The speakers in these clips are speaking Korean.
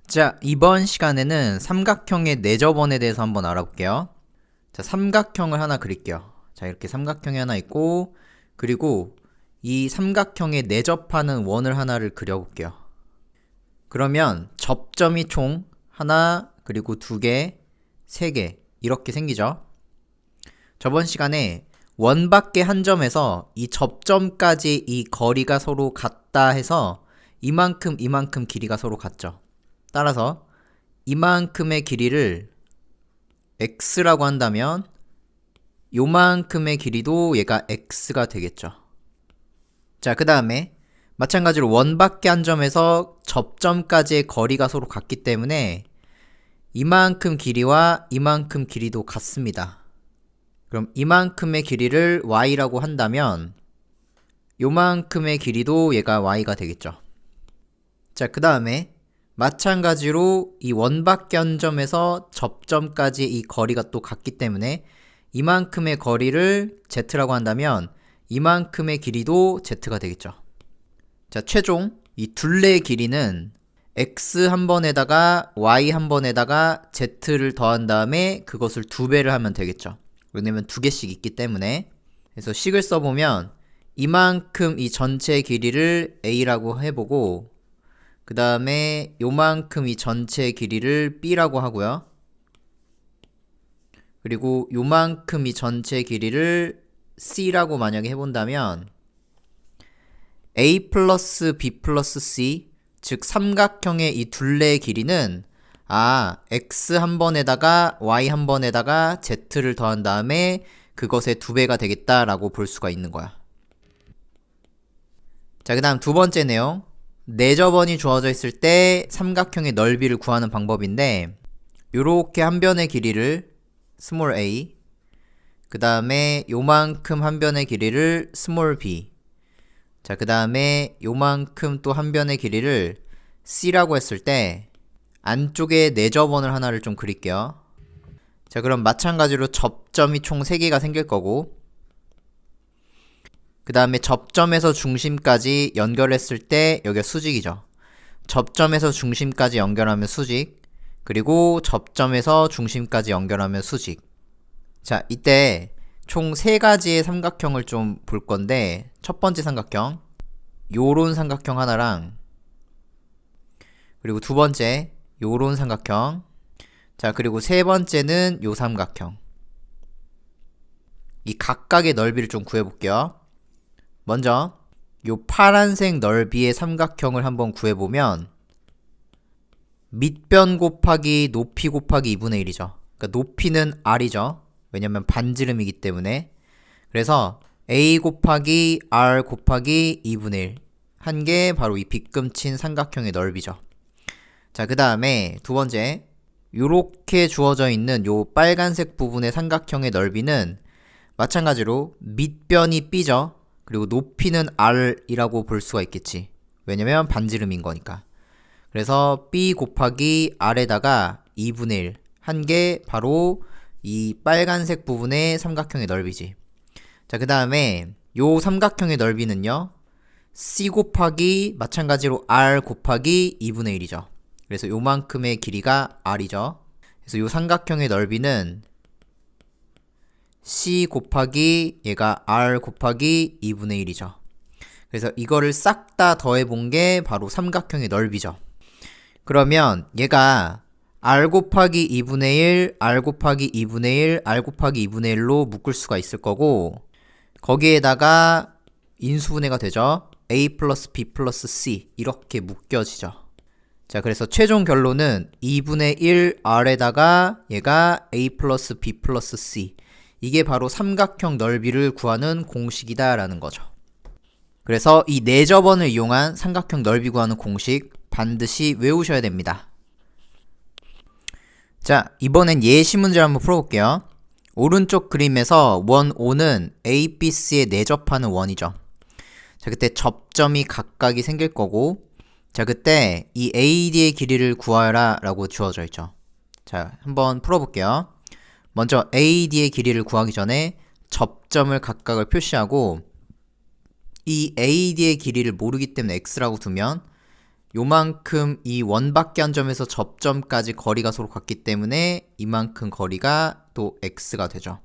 자, 이번 시간에는 삼각형의 내접원에 대해서 한번 알아볼게요. 자, 삼각형을 하나 그릴게요. 자, 이렇게 삼각형이 하나 있고, 그리고 이 삼각형에 내접하는 원을 하나를 그려볼게요. 그러면 접점이 총 하나, 그리고 두 개, 세 개 이렇게 생기죠. 저번 시간에 원 밖의 한 점에서 이 접점까지 이 거리가 서로 같다 해서 이만큼 길이가 서로 같죠. 따라서 이만큼의 길이를 x라고 한다면 요만큼의 길이도 얘가 x가 되겠죠. 자, 그 다음에 마찬가지로 원 밖의 한 점에서 접점까지의 거리가 서로 같기 때문에 이만큼 길이와 이만큼 길이도 같습니다. 그럼 이만큼의 길이를 y라고 한다면 요만큼의 길이도 얘가 y가 되겠죠. 자, 그 다음에 마찬가지로 이 원밖의 한 점에서 접점까지 이 거리가 또 같기 때문에 이만큼의 거리를 z라고 한다면 이만큼의 길이도 z가 되겠죠. 자, 최종 이 둘레의 길이는 x 한 번에다가 y 한 번에다가 z를 더한 다음에 그것을 2배를 하면 되겠죠. 왜냐면 2개씩 있기 때문에. 그래서 식을 써보면 이만큼 이 전체 길이를 a라고 해보고 그 다음에 요만큼 이 전체 길이를 b라고 하고요. 그리고 요만큼 이 전체 길이를 c라고 만약에 해본다면 a 플러스 b 플러스 c, 즉 삼각형의 이 둘레의 길이는 x 한 번에다가 y 한 번에다가 z를 더한 다음에 그것의 2배가 되겠다라고 볼 수가 있는 거야. 자, 그 다음 두 번째 내용, 내접원이 주어져 있을 때 삼각형의 넓이를 구하는 방법인데 요렇게 한 변의 길이를 스몰 a, 그 다음에 요만큼 한 변의 길이를 스몰 b, 자, 그 다음에 요만큼 또 한 변의 길이를 c라고 했을 때 안쪽에 내접원을 하나를 좀 그릴게요. 자, 그럼 마찬가지로 접점이 총 3개가 생길 거고 그 다음에 접점에서 중심까지 연결했을 때 여기가 수직이죠. 접점에서 중심까지 연결하면 수직, 그리고 접점에서 중심까지 연결하면 수직. 자, 이때 총 3가지의 삼각형을 좀 볼 건데 첫 번째 삼각형 요런 삼각형 하나랑 그리고 두 번째 요런 삼각형, 자, 그리고 세 번째는 요 삼각형. 이 각각의 넓이를 좀 구해볼게요. 먼저 요 파란색 넓이의 삼각형을 한번 구해보면 밑변 곱하기 높이 곱하기 2분의 1이죠. 그러니까 높이는 r이죠. 왜냐면 반지름이기 때문에. 그래서 a 곱하기 r 곱하기 2분의 1 한 게 바로 이 빗금친 삼각형의 넓이죠. 자, 그 다음에 두 번째, 요렇게 주어져 있는 요 빨간색 부분의 삼각형의 넓이는 마찬가지로 밑변이 b죠. 그리고 높이는 r이라고 볼 수가 있겠지. 왜냐면 반지름인 거니까. 그래서 b 곱하기 r에다가 2분의 1 한 게 바로 이 빨간색 부분의 삼각형의 넓이지. 자, 그 다음에 요 삼각형의 넓이는요 c 곱하기 마찬가지로 r 곱하기 2분의 1이죠. 그래서 요만큼의 길이가 r이죠. 그래서 요 삼각형의 넓이는 c 곱하기 얘가 r 곱하기 2분의 1이죠. 그래서 이거를 싹 다 더해본 게 바로 삼각형의 넓이죠. 그러면 얘가 r 곱하기 2분의 1, r 곱하기 2분의 1, r 곱하기 2분의 1로 묶을 수가 있을 거고 거기에다가 인수분해가 되죠. a 플러스 b 플러스 c 이렇게 묶여지죠. 자, 그래서 최종 결론은 2분의 1 r에다가 얘가 a 플러스 b 플러스 c, 이게 바로 삼각형 넓이를 구하는 공식이다 라는 거죠. 그래서 이 내접원을 이용한 삼각형 넓이 구하는 공식 반드시 외우셔야 됩니다. 자, 이번엔 예시 문제를 한번 풀어볼게요. 오른쪽 그림에서 원 O는 A, B, C에 내접하는 원이죠. 자, 그때 접점이 각각이 생길 거고 자, 그때 이 AD의 길이를 구하라 라고 주어져 있죠. 자, 한번 풀어볼게요. 먼저 AD의 길이를 구하기 전에 접점을 각각을 표시하고 이 AD의 길이를 모르기 때문에 x라고 두면 요만큼 이 원밖에 점에서 접점까지 거리가 서로 같기 때문에 이만큼 거리가 또 x가 되죠.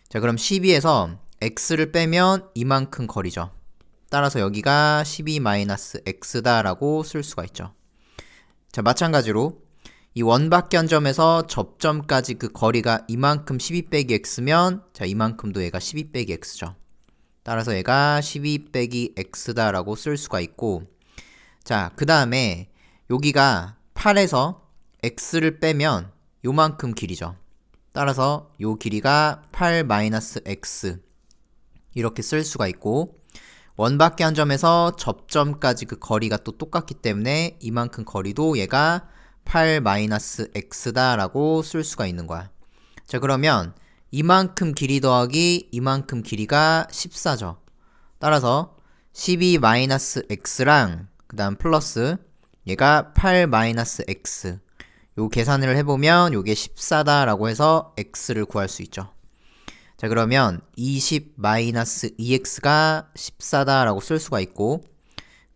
자, 그럼 12에서 x를 빼면 이만큼 거리죠. 따라서 여기가 12-x다 라고 쓸 수가 있죠. 자, 마찬가지로 이 원밖에 점에서 접점까지 그 거리가 이만큼 12-x면 자, 이만큼도 얘가 12-x죠. 따라서 얘가 12-x다 라고 쓸 수가 있고, 자, 그 다음에 여기가 8에서 x를 빼면 요만큼 길이죠. 따라서 요 길이가 8-x 이렇게 쓸 수가 있고, 원밖에 점에서 접점까지 그 거리가 또 똑같기 때문에 이만큼 거리도 얘가 8-x다 라고 쓸 수가 있는 거야. 자, 그러면 이만큼 길이 더하기 이만큼 길이가 14죠. 따라서 12-x랑 그 다음 플러스 얘가 8-x 요 계산을 해보면 요게 14다 라고 해서 x를 구할 수 있죠. 자, 그러면 20-2x가 14다 라고 쓸 수가 있고,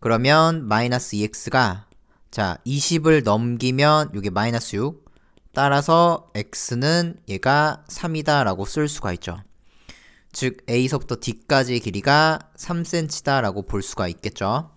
그러면 마이너스 2x가 자 20을 넘기면 요게 마이너스 6, 따라서 x는 얘가 3이다 라고 쓸 수가 있죠. 즉 a서부터 d까지의 길이가 3cm다 라고 볼 수가 있겠죠.